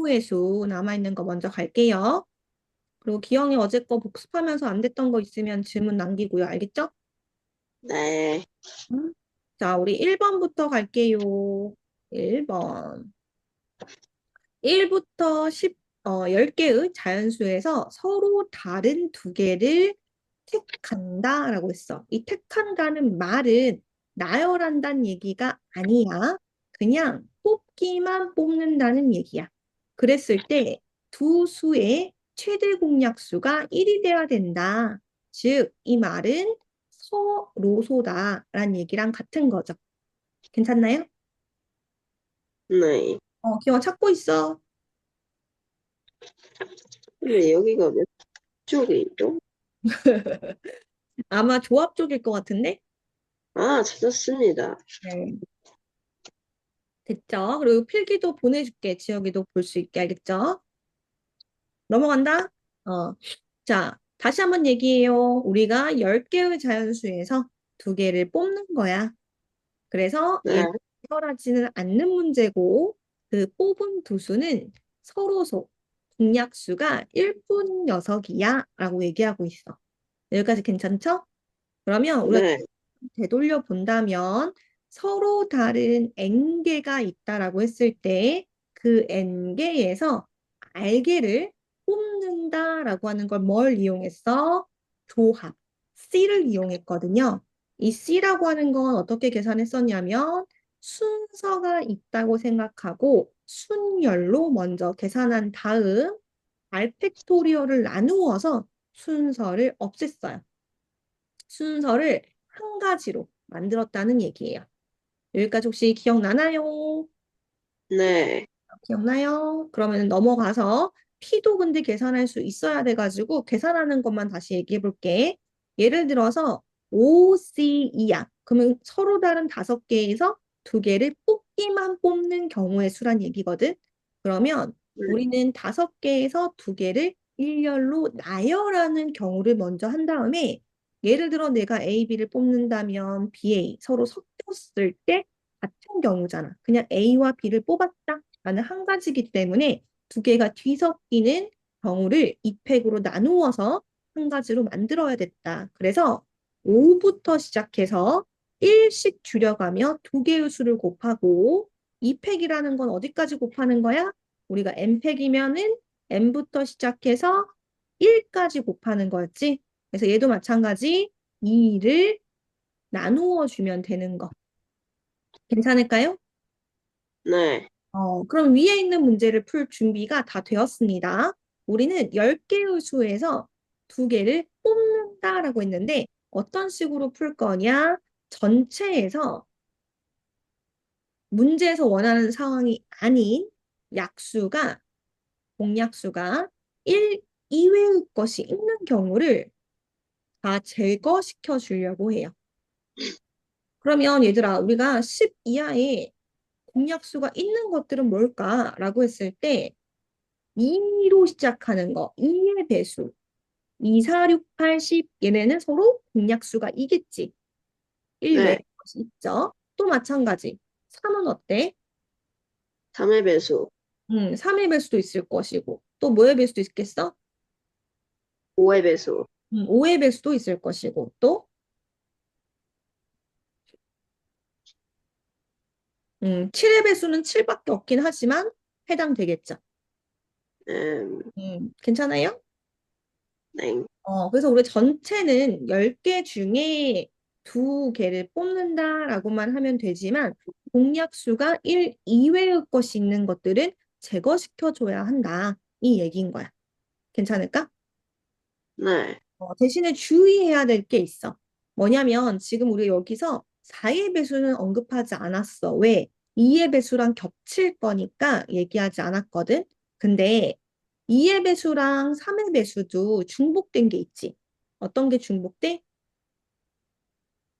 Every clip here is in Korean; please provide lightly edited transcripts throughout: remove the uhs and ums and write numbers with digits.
부의 수 남아있는 거 먼저 갈게요. 그리고 기영이 어제 거 복습하면서 안 됐던 거 있으면 질문 남기고요. 알겠죠? 네. 음. 자, 우리 1번부터 갈게요. 1번. 1부터 10개의 자연수에서 서로 다른 두 개를 택한다라고 했어. 이 택한다는 말은 나열한다는 얘기가 아니야. 그냥 뽑기만 뽑는다는 얘기야. 그랬을 때 두 수의 최대 공약수가 1이 돼야 된다. 즉, 이 말은 서로소다라는 얘기랑 같은 거죠. 괜찮나요? 네. 기왕 찾고 있어. 근데 여기가 몇 쪽에 있죠? 아마 조합 쪽일 것 같은데? 아, 찾았습니다. 네. 됐죠? 그리고 필기도 보내줄게. 지혁이도 볼 수 있게. 알겠죠? 넘어간다? 어. 자, 다시 한번 얘기해요. 우리가 10개의 자연수에서 두 개를 뽑는 거야. 그래서 네. 얘는 해결하지는 않는 문제고 그 뽑은 두 수는 서로소 공약수가 1분 녀석이야 라고 얘기하고 있어. 여기까지 괜찮죠? 그러면 우리가 네. 되돌려 본다면 서로 다른 n개가 있다라고 했을 때 그 n개에서 알개를 뽑는다라고 하는 걸 뭘 이용했어? 조합, C를 이용했거든요. 이 C라고 하는 건 어떻게 계산했었냐면 순서가 있다고 생각하고 순열로 먼저 계산한 다음 알팩토리얼을 나누어서 순서를 없앴어요. 순서를 한 가지로 만들었다는 얘기예요. 여기까지 혹시 기억나나요? 네. 기억나요? 그러면 넘어가서 P도 근데 계산할 수 있어야 돼가지고 계산하는 것만 다시 얘기해 볼게. 예를 들어서 OCE야. 그러면 서로 다른 5개에서 두 개를 뽑기만 뽑는 경우의 수란 얘기거든. 그러면 네. 우리는 5개에서 두 개를 일렬로 나열하는 경우를 먼저 한 다음에 예를 들어 내가 A, B를 뽑는다면 B, A 서로 섞였을 때 같은 경우잖아. 그냥 A와 B를 뽑았다. 라는 한 가지이기 때문에 두 개가 뒤섞이는 경우를 이 팩으로 나누어서 한 가지로 만들어야 됐다. 그래서 5부터 시작해서 1씩 줄여가며 두 개의 수를 곱하고 2팩이라는 건 어디까지 곱하는 거야? 우리가 n팩이면은 n부터 시작해서 1까지 곱하는 거였지. 그래서 얘도 마찬가지 2를 나누어 주면 되는 거. 괜찮을까요? 네. 그럼 위에 있는 문제를 풀 준비가 다 되었습니다. 우리는 10개의 수에서 두 개를 뽑는다라고 했는데 어떤 식으로 풀 거냐? 전체에서 문제에서 원하는 상황이 아닌 약수가, 공약수가 1 이외의 것이 있는 경우를 다 제거시켜 주려고 해요. 그러면 얘들아, 우리가 10 이하의 공약수가 있는 것들은 뭘까라고 했을 때 2로 시작하는 거, 2의 배수. 2, 4, 6, 8, 10 얘네는 서로 공약수가 이겠지. 1 외의 네. 것이 있죠. 또 마찬가지. 3은 어때? 3의 배수. 3의 배수도 있을 것이고. 또 뭐의 배수도 있겠어? 5의 배수. 5의 배수도 있을 것이고. 또 7의 배수는 7밖에 없긴 하지만 해당되겠죠. 음, 괜찮아요? 네. 그래서 우리 전체는 10개 중에 두 개를 뽑는다라고만 하면 되지만 공약수가 1 이외의 것이 있는 것들은 제거시켜줘야 한다. 이 얘기인 거야. 괜찮을까? 네. 대신에 주의해야 될 게 있어. 뭐냐면 지금 우리 여기서 4의 배수는 언급하지 않았어. 왜? 2의 배수랑 겹칠 거니까 얘기하지 않았거든. 근데 2의 배수랑 3의 배수도 중복된 게 있지. 어떤 게 중복돼?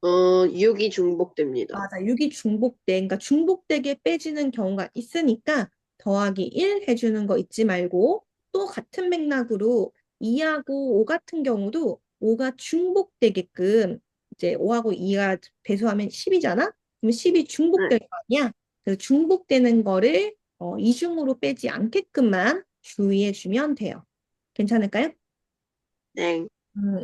6이 중복됩니다. 맞아. 6이 중복돼. 그러니까 중복되게 빼지는 경우가 있으니까 더하기 1 해주는 거 잊지 말고 또 같은 맥락으로 2하고 5 같은 경우도 5가 중복되게끔 이제 5하고 2가 배수하면 10이잖아? 그럼 10이 네. 중복될 거 아니야? 그래서 중복되는 거를 이중으로 빼지 않게끔만 주의해 주면 돼요. 괜찮을까요? 네.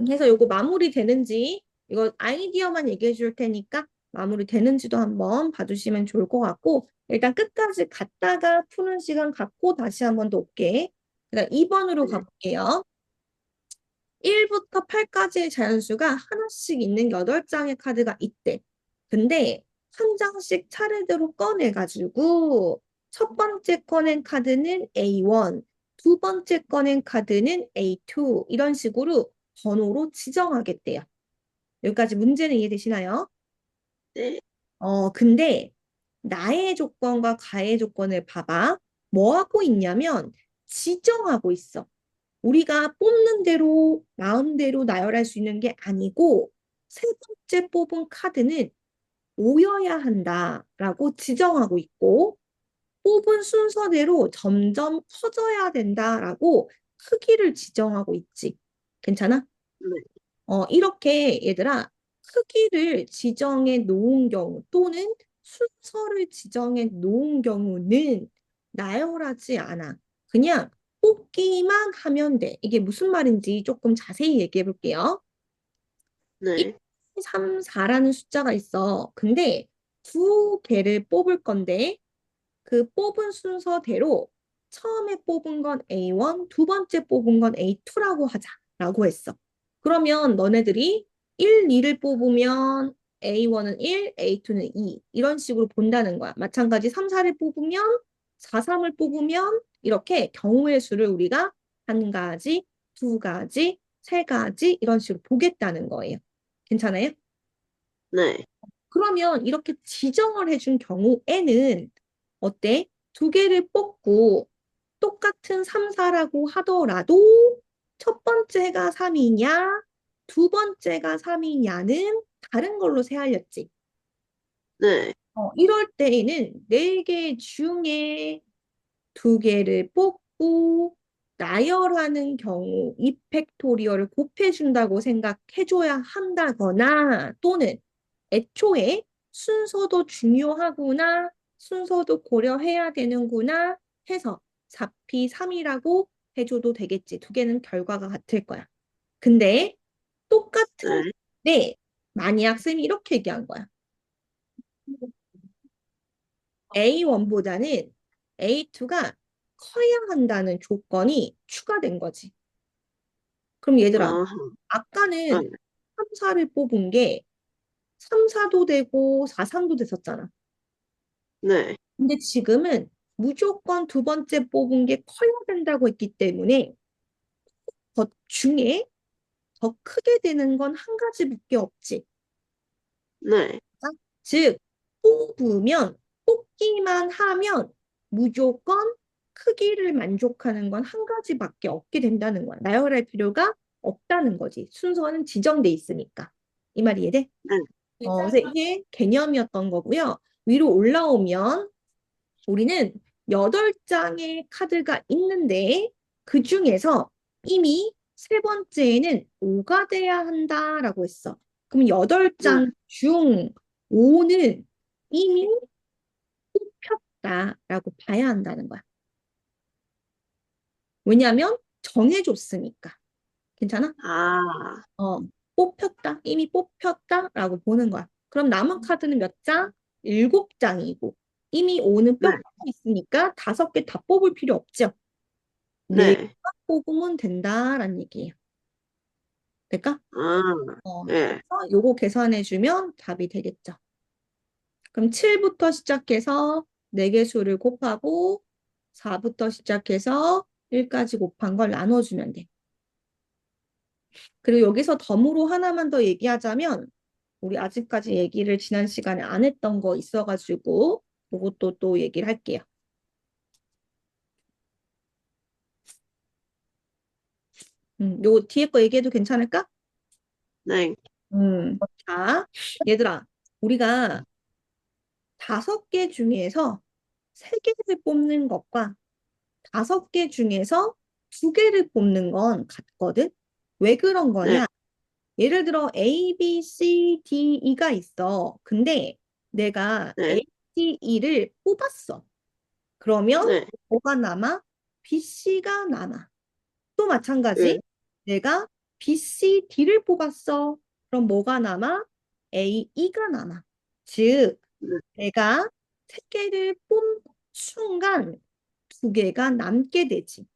해서 요거 마무리 되는지, 이거 아이디어만 얘기해 줄 테니까 마무리 되는지도 한번 봐주시면 좋을 것 같고, 일단 끝까지 갔다가 푸는 시간 갖고 다시 한번 더 올게. 그다음 2번으로 네. 가볼게요. 1부터 8까지의 자연수가 하나씩 있는 8장의 카드가 있대. 근데 한 장씩 차례대로 꺼내가지고 첫 번째 꺼낸 카드는 A1, 두 번째 꺼낸 카드는 A2 이런 식으로 번호로 지정하겠대요. 여기까지 문제는 이해되시나요? 네. 근데 나의 조건과 가의 조건을 봐봐. 뭐 하고 있냐면 지정하고 있어. 우리가 뽑는 대로 마음대로 나열할 수 있는 게 아니고 세 번째 뽑은 카드는 오여야 한다라고 지정하고 있고 뽑은 순서대로 점점 커져야 된다라고 크기를 지정하고 있지. 괜찮아? 네. 이렇게 얘들아 크기를 지정해 놓은 경우 또는 순서를 지정해 놓은 경우는 나열하지 않아. 그냥 뽑기만 하면 돼. 이게 무슨 말인지 조금 자세히 얘기해 볼게요. 1, 네. 3, 4라는 숫자가 있어. 근데 두 개를 뽑을 건데 그 뽑은 순서대로 처음에 뽑은 건 A1, 두 번째 뽑은 건 A2라고 하자라고 했어. 그러면 너네들이 1, 2를 뽑으면 A1은 1, A2는 2 이런 식으로 본다는 거야. 마찬가지 3, 4를 뽑으면 4, 3을 뽑으면 이렇게 경우의 수를 우리가 한 가지, 두 가지, 세 가지 이런 식으로 보겠다는 거예요. 괜찮아요? 네. 그러면 이렇게 지정을 해준 경우에는 어때? 두 개를 뽑고 똑같은 3, 4라고 하더라도 첫 번째가 3이냐, 두 번째가 3이냐는 다른 걸로 세알렸지. 네. 이럴 때에는 네 개 중에 두 개를 뽑고 나열하는 경우 이 팩토리얼을 곱해준다고 생각해줘야 한다거나 또는 애초에 순서도 중요하구나, 순서도 고려해야 되는구나 해서 4P 3이라고 해줘도 되겠지. 두 개는 결과가 같을 거야. 근데 똑같은 네. 데 만약 쌤이 이렇게 얘기한 거야. A1보다는 A2가 커야 한다는 조건이 추가된 거지. 그럼 얘들아, 아, 아, 아까는 3, 4를 뽑은 게 3, 4도 되고 4, 3도 됐었잖아. 네. 근데 지금은 무조건 두 번째 뽑은 게 커야 된다고 했기 때문에 더 중에 더 크게 되는 건 한 가지밖에 없지. 네. 즉, 뽑기만 하면 무조건 크기를 만족하는 건 한 가지밖에 없게 된다는 거야. 나열할 필요가 없다는 거지. 순서는 지정돼 있으니까. 이 말이 이해돼? 네. 그래서 이게 개념이었던 거고요. 위로 올라오면 우리는 8장의 카드가 있는데 그 중에서 이미 세 번째에는 5가 돼야 한다라고 했어. 그럼 네. 8장 중 5는 이미 뽑혔다라고 봐야 한다는 거야. 왜냐하면 정해줬으니까. 괜찮아? 아, 뽑혔다. 이미 뽑혔다라고 보는 거야. 그럼 남은 카드는 몇 장? 7장이고 이미 5는 네. 뼈가 있으니까 5개 다 뽑을 필요 없죠. 네 네. 뽑으면 된다라는 얘기예요. 될까? 아, 네. 그래서 요거 계산해주면 답이 되겠죠. 그럼 7부터 시작해서 4개 수를 곱하고 4부터 시작해서 1까지 곱한 걸 나눠주면 돼. 그리고 여기서 덤으로 하나만 더 얘기하자면 우리 아직까지 얘기를 지난 시간에 안 했던 거 있어가지고 그것도 또 얘기를 할게요. 요 뒤에 거 얘기해도 괜찮을까? 네. 자, 얘들아, 우리가 5개 중에서 3개를 뽑는 것과 5개 중에서 2개를 뽑는 건 같거든? 왜 그런 네. 거냐? 예를 들어 A, B, C, D, E가 있어. 근데 내가 A, 네. D, E를 뽑았어. 그러면 네. 뭐가 남아? BC가 남아. 또 예. 마찬가지. 내가 BCD를 뽑았어. 그럼 뭐가 남아? AE가 남아. 즉, 네. 내가 세 개를 뽑는 순간 두 개가 남게 되지.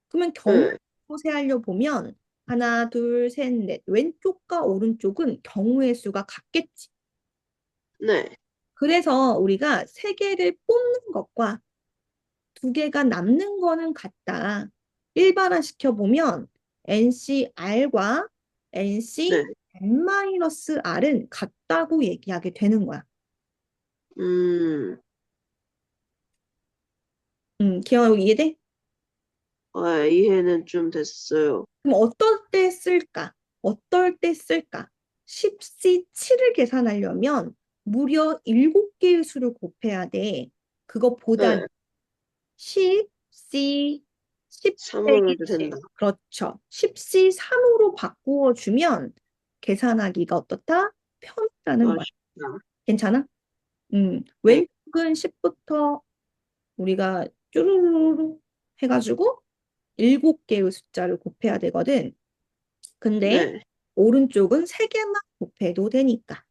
그러면 경우 예. 세하려 보면 하나, 둘, 셋, 넷. 왼쪽과 오른쪽은 경우의 수가 같겠지. 네. 그래서 우리가 세 개를 뽑는 것과 두 개가 남는 거는 같다. 일반화 시켜보면 NCR과 네. NC-R은 같다고 얘기하게 되는 거야. 음. 기억하고 이해돼? 이해는 좀 됐어요. 그럼 어떨 때 쓸까? 어떨 때 쓸까? 10C7을 계산하려면 무려 7개의 수를 곱해야 돼. 그것보다는 네. 10C 10 3으로 빼기 해도 7. 된다. 그렇죠. 10C 3으로 바꾸어 주면 계산하기가 어떻다? 편하다는 거야. 아쉽다. 괜찮아? 네. 왼쪽은 10부터 우리가 쭈루루루 해가지고 7개의 숫자를 곱해야 되거든. 근데 네. 오른쪽은 3개만 곱해도 되니까.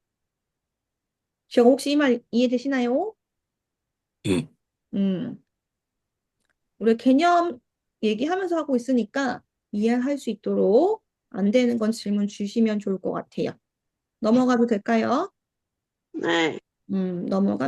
지금 혹시 이 말 이해되시나요? 예. 음, 우리 개념 얘기하면서 하고 있으니까 이해할 수 있도록 안 되는 건 질문 주시면 좋을 것 같아요. 넘어가도 될까요? 네. 넘어갑니다.